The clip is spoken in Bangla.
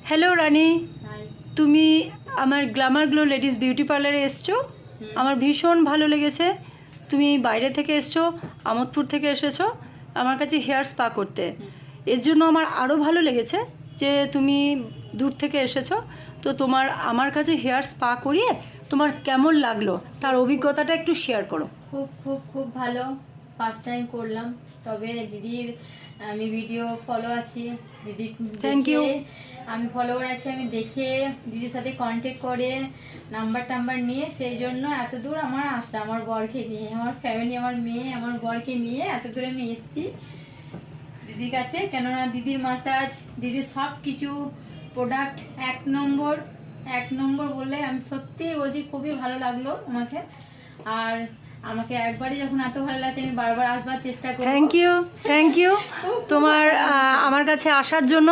হ্যালো রানী, হাই। তুমি আমার গ্ল্যামার গ্লো লেডিস বিউটি পার্লারে এসছো। আমার ভীষণ ভালো লেগেছে। তুমি বাইরে থেকে এসছো, আমোদপুর থেকে এসেছো আমার কাছে হেয়ার স্পা করতে। এর জন্য আমার আরও ভালো লেগেছে যে তুমি দূর থেকে এসেছো। তো তোমার আমার কাছে হেয়ার স্পা করিয়ে তোমার কেমন লাগলো তার অভিজ্ঞতাটা একটু শেয়ার করো। খুব খুব খুব ভালো। ফার্স্ট টাইম করলাম, তবে দিদির আমি ভিডিও ফলো আছি, দিদি Thank you. আমি ফলোয়ার আছি, আমি দেখে দিদির সাথে কন্ট্যাক্ট করে নাম্বার টাম্বার নিয়ে সেই জন্য এত দূর আমার আসা, আমার বরকে নিয়ে, আমার ফ্যামিলি, আমার মেয়ে, আমার বরকে নিয়ে এত দূরে আমি এসেছি দিদির কাছে। কেননা দিদির মাসাজ, দিদির সব কিছু প্রোডাক্ট এক নম্বর বলে আমি সত্যিই বলছি, খুবই ভালো লাগলো আমাকে। আর আমাকে একবারই যখন এত ভালো লাগছে, আমি বারবার আসবার চেষ্টা করব। থ্যাংক ইউ তোমার আমার কাছে আসার জন্য।